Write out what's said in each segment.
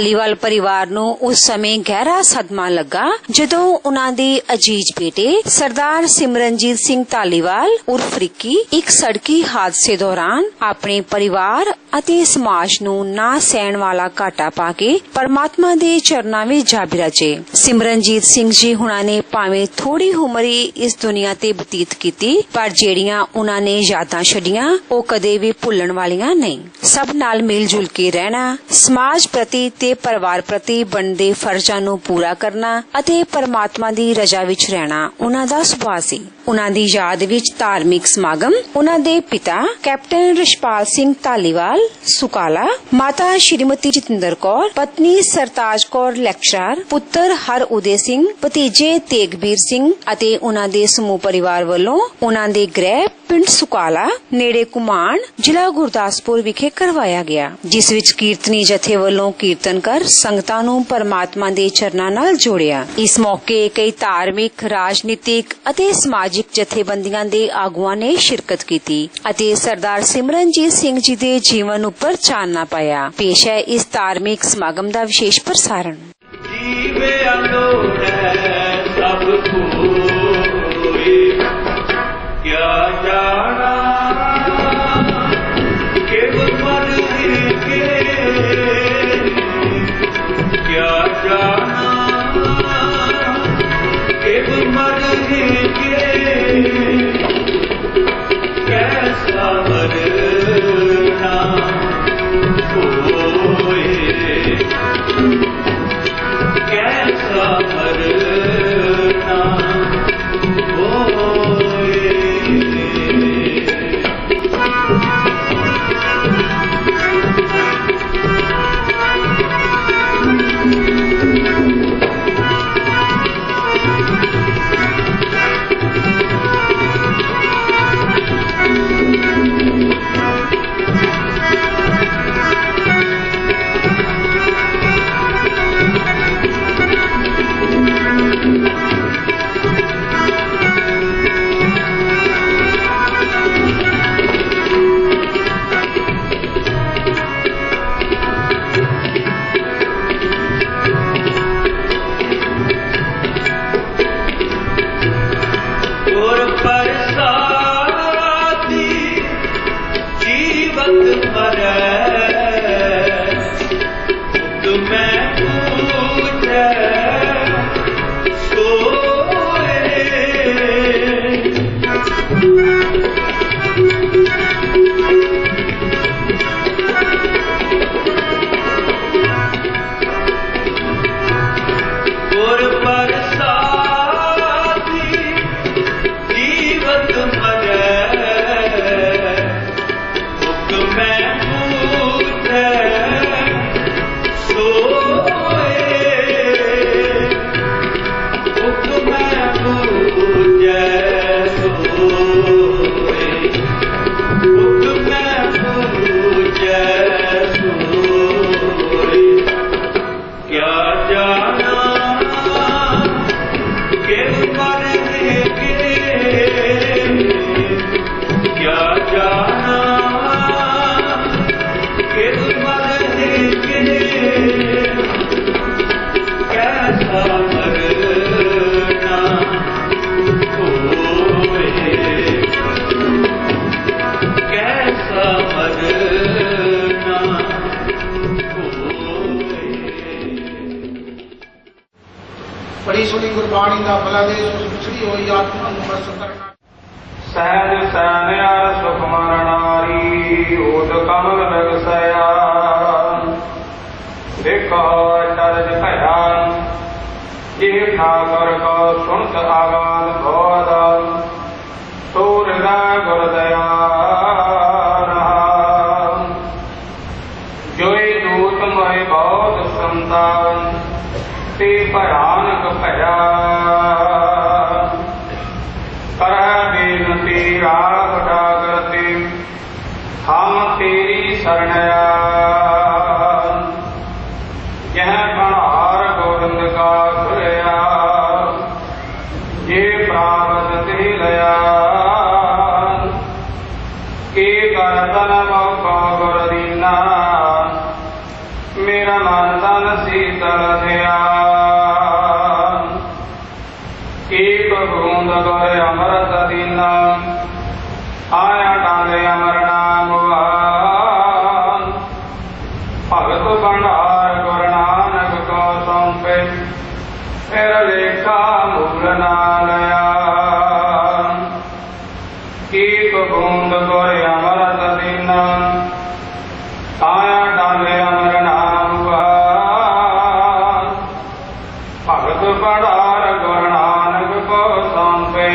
ਧਾਲੀਵਾਲ ਪਰਿਵਾਰ ਨੂੰ ਉਸ ਸਮੇਂ ਗਹਿਰਾ ਸਦਮਾ ਲੱਗਾ ਜਦੋਂ ਉਹਨਾਂ ਦੇ ਅਜੀਜ਼ ਬੇਟੇ ਸਰਦਾਰ ਸਿਮਰਨਜੀਤ ਸਿੰਘ ਧਾਲੀਵਾਲ ਉਰਫ ਰਿੱਕੀ ਇੱਕ ਸੜਕੀ ਹਾਦਸੇ ਦੌਰਾਨ ਆਪਣੇ ਪਰਿਵਾਰ ਅਤੇ ਸਮਾਜ ਨੂੰ ਨਾ ਸਹਿਣ ਵਾਲਾ ਘਾਟਾ ਪਾ ਕੇ ਪਰਮਾਤਮਾ ਦੇ ਚਰਨਾਂ ਵਿੱਚ ਜਾ ਬਿਰਾਜੇ। ਸਿਮਰਨਜੀਤ ਸਿੰਘ ਜੀ ਹੁਣਾਂ ਨੇ ਭਾਵੇਂ ਥੋੜੀ ਉਮਰ ਹੀ ਇਸ ਦੁਨੀਆ ਤੇ ਬਤੀਤ ਕੀਤੀ, ਪਰ ਜਿਹੜੀਆਂ ਉਹਨਾਂ ਨੇ ਯਾਦਾਂ ਛੱਡੀਆਂ ਉਹ ਕਦੇ ਵੀ ਭੁੱਲਣ ਵਾਲੀਆਂ ਨਹੀਂ। ਸਭ ਨਾਲ ਮਿਲ ਜੁਲ ਕੇ ਰਹਿਣਾ, ਸਮਾਜ ਪ੍ਰਤੀ ਤੇ ਪਰਿਵਾਰ ਪ੍ਰਤੀ ਬਣਦੇ ਫਰਜ਼ਾਂ ਨੂੰ ਪੂਰਾ ਕਰਨਾ ਅਤੇ ਪਰਮਾਤਮਾ ਦੀ ਰਜ਼ਾ ਵਿੱਚ ਰਹਿਣਾ ਉਹਨਾਂ ਦਾ ਸੁਭਾਅ ਸੀ। ਉਹਨਾਂ ਦੀ ਯਾਦ ਵਿੱਚ ਧਾਰਮਿਕ ਸਮਾਗਮ ਉਹਨਾਂ ਦੇ ਪਿਤਾ ਕੈਪਟਨ ਰਿਸ਼ਪਾਲ ਸਿੰਘ ਧਾਲੀਵਾਲ ਸੁਕਾਲਾ, ਮਾਤਾ ਸ਼੍ਰੀਮਤੀ ਜਤਿੰਦਰ ਕੌਰ, ਪਤਨੀ ਸਰਤਾਜ ਕੌਰ ਲੈਕਚਰਰ, ਪੁੱਤਰ ਹਰ ਉਦੇ ਸਿੰਘ, ਭਤੀਜੇ ਤੇਗਬੀਰ ਸਿੰਘ ਅਤੇ ਉਹਨਾਂ ਦੇ ਸਮੂਹ ਪਰਿਵਾਰ ਵੱਲੋਂ ਉਹਨਾਂ ਦੇ ਗ੍ਰਹਿ ਪਿੰਡ ਸੁਕਾਲਾ ਨੇੜੇ ਘੁਮਾਣ ਜ਼ਿਲ੍ਹਾ ਗੁਰਦਾਸਪੁਰ ਵਿਖੇ ਕਰਵਾਇਆ ਗਿਆ, ਜਿਸ ਵਿੱਚ ਕੀਰਤਨੀ ਜਥੇ ਵੱਲੋਂ ਕੀਰਤਨ ਕਰ ਸੰਗਤਾਂ ਨੂੰ ਪਰਮਾਤਮਾ ਦੇ ਚਰਨਾਂ ਨਾਲ ਜੋੜਿਆ। ਇਸ ਮੌਕੇ ਕਈ ਧਾਰਮਿਕ, ਰਾਜਨੀਤਿਕ ਅਤੇ ਸਮਾਜਿਕ ਜਥੇਬੰਦੀਆਂ ਦੇ ਆਗੂਆਂ ਨੇ ਸ਼ਿਰਕਤ ਕੀਤੀ ਅਤੇ ਸਰਦਾਰ ਸਿਮਰਨਜੀਤ ਸਿੰਘ ਜੀ ਦੇ ਜੀਵਨ ਉੱਪਰ ਚਾਨਣਾ ਪਾਇਆ। ਪੇਸ਼ ਹੈ ਇਸ ਧਾਰਮਿਕ ਸਮਾਗਮ ਦਾ ਵਿਸ਼ੇਸ਼ ਪ੍ਰਸਾਰਣ। बड़ी सुनी गुरबाणी का भला दे पिछड़ी हुई आत्मा बस करना सहज सैन्या सुख मरणारी ओद कमल बगसया देखो चरज भया ये ठाकर को सुनत आगाद भोद तोर गुरदया जोई दूत मोहि बहुत संतान ते भयानक भया कर बेनती राग डागरते हम तेरी शरणया यह बहार गोविंद का खुलया ये प्राप्त ते लया के करतन गुर दीना मेरा मन तन ਫਿਰ ਲੇਖਾ ਮੂਲ ਨਾ ਲਿਆ ਕੀਪ ਬੂੰਦ ਗੁਰ ਅਮਰਤ ਦੀਨ ਆਇਆ ਡਾਲੇ ਅਮਰ ਨਾਮ ਵਾ ਭਗਤ ਪੜਾਰ ਗੁਰ ਨਾਨਕ ਕੋ ਸੰਪੇ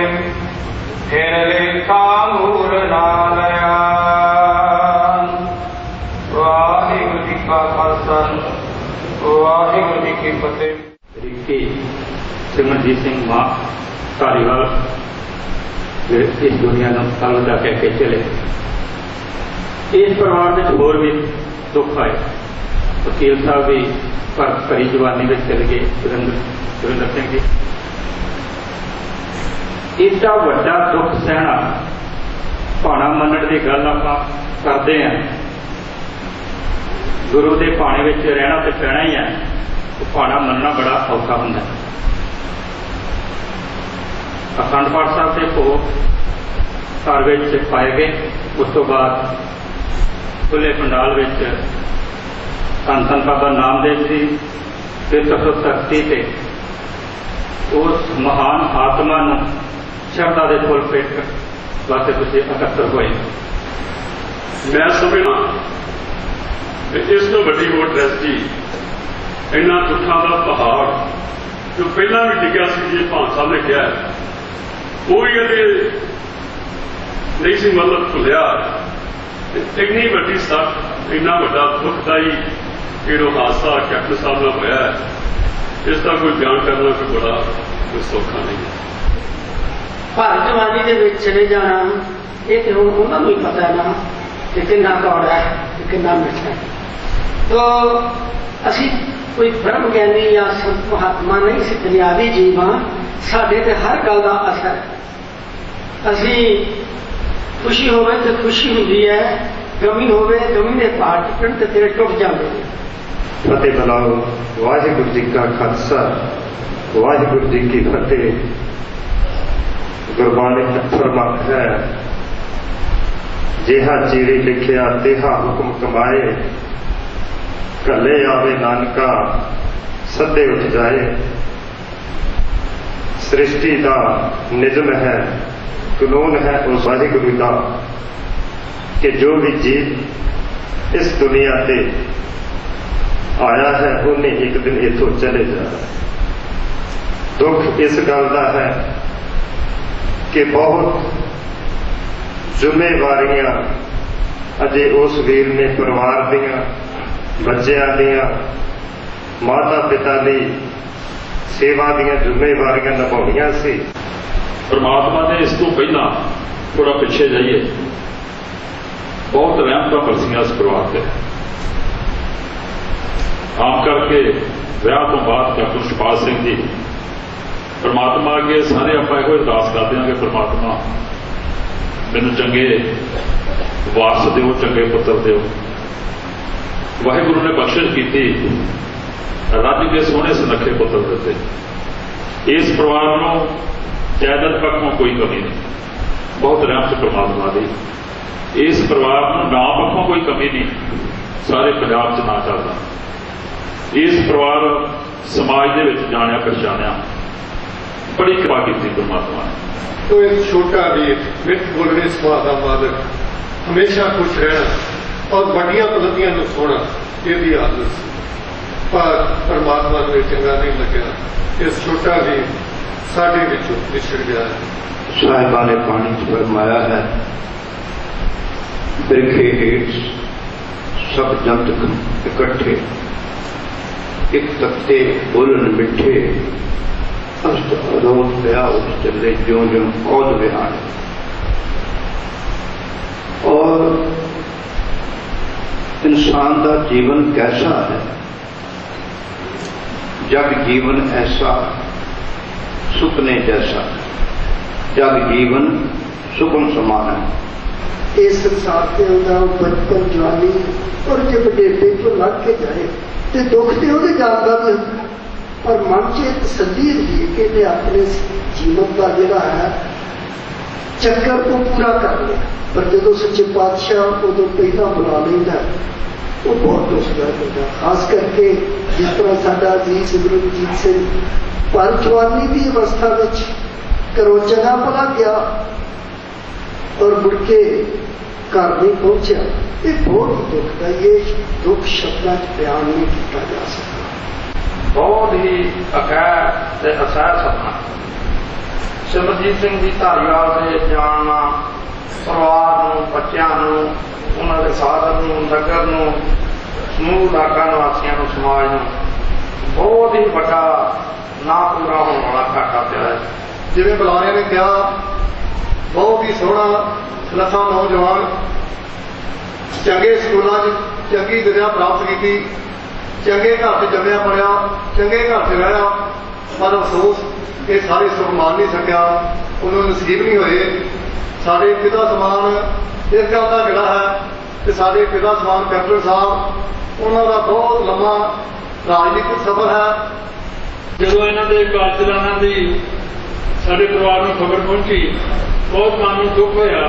ਫਿਰ ਲੇਖਾ ਮੂਲ ਨਾ ਲਿਆ। ਵਾਹਿਗੁਰੂ ਜੀ ਕਾ ਖਾਲਸਾ ਵਾਹਿਗੁਰੂ ਜੀ ਕੀ ਫਤਿਹ। रिक्की सिमरनजीत सिंह मां धारीवाल इस दुनिया को अलविदा कह के चले। इस परिवार में होर भी दुख आए। वकील साहब भी भरी जवानी में चले गए सुरिंदर सिंह जी। इतना वड्डा दुख सहना भाणा मनण की गल आपां करते हैं। गुरु के भाणे में रहना तो पैना ही है। भाणा मनना बड़ा औखा होंगे। अखंड पाठ साहब के भोग घर पाए गए। उस तो बाद खुले पंडाल धन धन बाबा नामदेव जी फिर तखत शक्ति से उस महान आत्मा नूं शरधा के फुल फेट वास्ते तुसीं इकट्ठे होए। मैं समझना इस तो वड्डी वो ट्रेजडी इन्ना दुखों का पहाड़ जो पहला भी डिग्या सी जी भान साहब ने कहा कोई अजे नहीं सी मतलब भुलिया। इन्नी वड्डी सख इन्ना वड्डा दुखदाई जो हादसा कैप्टन साहब का होया है इसका कोई बयान करना कोई बड़ा कोई सौखा नहीं है। भारत जवानी के चले जाना ये तो उन्होंने भी पता है ना कि कितना कौड़ा है कितना मिठा है। तो असी कोई ब्रह्म ज्ञानी या संत महात्मा नहीं सी दुनियावी जीव हाँ। साढ़े ते हर गल का असर असी खुशी होवे तो खुशी होती है गमी होवे गमी के पहाड़ टुटन तो तेरे टुट जाते हैं। फतेह बुलाओ। वाहिगुरू जी का खालसा वाहिगुरू जी की फतेह। गुरबाणी फरमाता है जिहा चीड़ी लिखिया तिहा हुक्म कमाए कले आवे नानका सदे उठ जाए। सृष्टि का निजम है कानून है उस वाहिगुरू का कि जो भी जीव इस दुनिया से आया है उन्हें एक दिन इथों चले जाना। दुख इस गल का है कि बहुत जिम्मेवारियां अजे उस वीर ने परिवार दियां बच्चों दियां माता पिता की सेवा दियां जिम्मेवारियां निभाउणियां सी। परमात्मा ने इस तो पहला थोड़ा पिछे जाइए बहुत रहमतां बरसियां इस परिवार से। आम करके विआह तो बाद कैप्टन सुखपाल सिंह जी परमात्मा अगे सारे आप यो अरदास करते हैं कि परमात्मा मैनूं चंगे वारस दिओ चंगे पुत्र दिओ। वाहिगुरु ने बख्शिश की रज के सोहने सुनखे पुत्र दिते। इस परिवार को जायदाद पक्षों कोई कमी नहीं बहुत रहमत परमात्मा की। इस परिवार को नाम पक्षों कोई कमी नहीं सारे पंजाब च ना चलता। इस परिवार समाज के जानिया पहचानिया बड़ी कृपा की परमात्मा ने। तो एक छोटा वीर मिठ बोलने सुभाव का मादक हमेशा खुश रहना और बड़िया बुलंदियां सोना यही आदत सी। पर परमात्मा ने चंगा नहीं लग्या इस छोटा वीर साढ़े विचों विछड़ गया है। साहिबा ने पानी च फरमाया है बिरखे हेठ सब जंत इकट्ठे एक तख्ते बोलन मिठे रोज पया उठ चले ज्यों ज्यों औद विहार। और इंसान का जीवन कैसा है जग जीवन ऐसा सुपने जैसा जग जीवन सुपन समान है। इस संसार से बचपन जवानी और जब बुढ़ेपे तो लग के जाए तो दुख तो वो जानता भी होता पर मन से तसल्ली होती है कि मैं अपने जीवन का जोड़ा है चक्कर को पूरा कर लिया। पर जो सच्चे पातशाह उदों पहला बुला लेंदा वो बहुत दुख होता। खास करके जिस तरह साडा जी सिमरनजीत सिंह पर जवानी की अवस्था में घरों चंगा भला गया और मुड़ के घर नहीं पहुंचा। ये बहुत ही दुख का, ये दुख शब्दों बयान नहीं किया जा सकता। बहुत ही अकैद ते असह सपना सिमरजीत सिंह जी धारीवाल के जाना परिवार बच्चों उन्होंने साधन नगर समूह इलाका निवासियों समाज बहुत ही बड़ा ना पूरा होने वाला घाटा पिया है। जिवें बुलारिया ने कहा, बहुत ही सोहना लसा नौजवान चंगे स्कूलों चंगी विद्या प्राप्त की, चंगे घर से जम्मिया पढ़िया, चंगे घर से रहा, पर अफसोस ये सारे सुख मान नहीं सकिया, उन्होंने नसीब नहीं हुए। साढ़े पिता समान इस गल का गिला है कि साढ़े पिता समान कैप्टन साहब उन्होंने बहुत लंबा राजनीतिक सफर है। जो इन्हों के कारजलाना की साढ़े परिवार में खबर पहुंची, बहुत मन में दुख होया।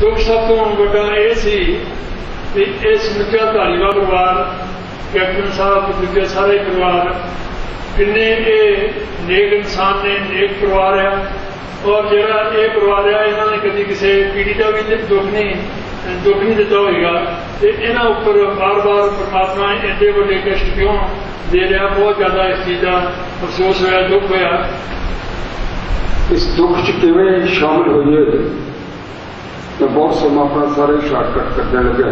दुख सब तो बड़ा यह सी कि यह समुचा धारीवाल परिवार, कैप्टन साहब दूसरे सारे परिवार किन्ने नेक इंसान ने, नेक परिवार है। और जरा ये परिवार है इन्होंने कभी किसी पीढ़ी का भी दुख नहीं दिता होगा। तो इन्हों उपर बार बार परमात्मा एडे बड़े कष्ट क्यों दे रहा, बहुत ज्यादा इस चीज का अफसोस होया, दुख होया। इस दुख च किवें शामिल होइए मैं बहुत समा अपना सारे शॉर्टकट करने लगा।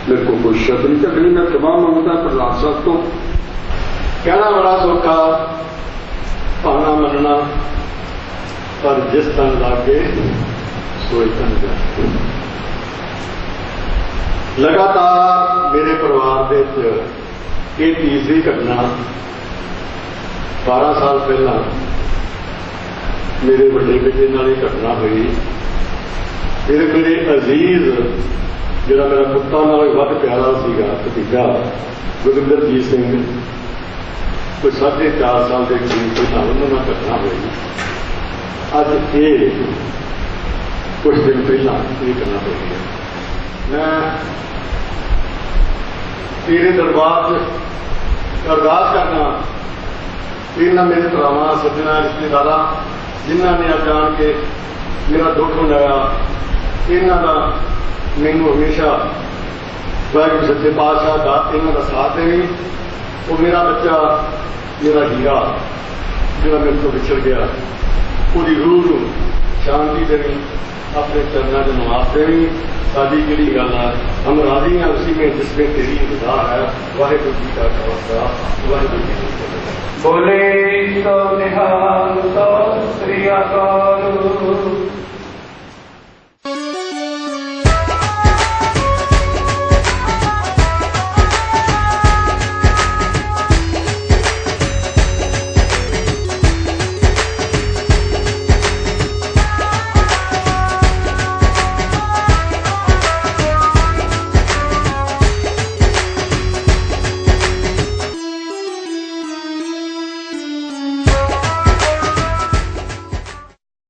मेरे को कोई शब्द नहीं तक नहीं, मैं तमाम मंगता प्रधान साहब तो कहना बड़ा सौखा, पाना मनना, पर जिस तन लागे सोई तन जाए। लगातार मेरे परिवार के तीसरी घटना 12 साल पहला मेरे बड़े बेटे नाल ही घटना हुई। फिर मेरे अजीज जिहड़ा मेरा पुत्तां नाल वध प्यारा सीगा भतीजा गुरविंदरजीत सिंह, कोई 4.5 साल के करीब पहला उन्होंने घटना हुई। अज ये कुछ दिन पहला ये करना पड़ी है। मैं तेरे दरबार अरदास करना, इन्होंने मेरे भरावां सज्जना रिश्तेदार जिन्होंने आ जान के मेरा दुख मनाया, इन्हों का मैनू हमेशा वाहिगुरू सच्चे पातशाह का इन्हों का साथ देवी। वो मेरा बच्चा, मेरा हीरा जो मेरे को विछड़ गया, पूरी रूह को शांति देनी, अपने चरणों के निवास देनी। साड़ी जी गल है, हम राजी हैं उसी में जिसमें तेरी रजा है। वाहिगुरू जी का खालसा, वाहिगुरू जी की फतेह। बोले तो निहाल तो श्री अकाल।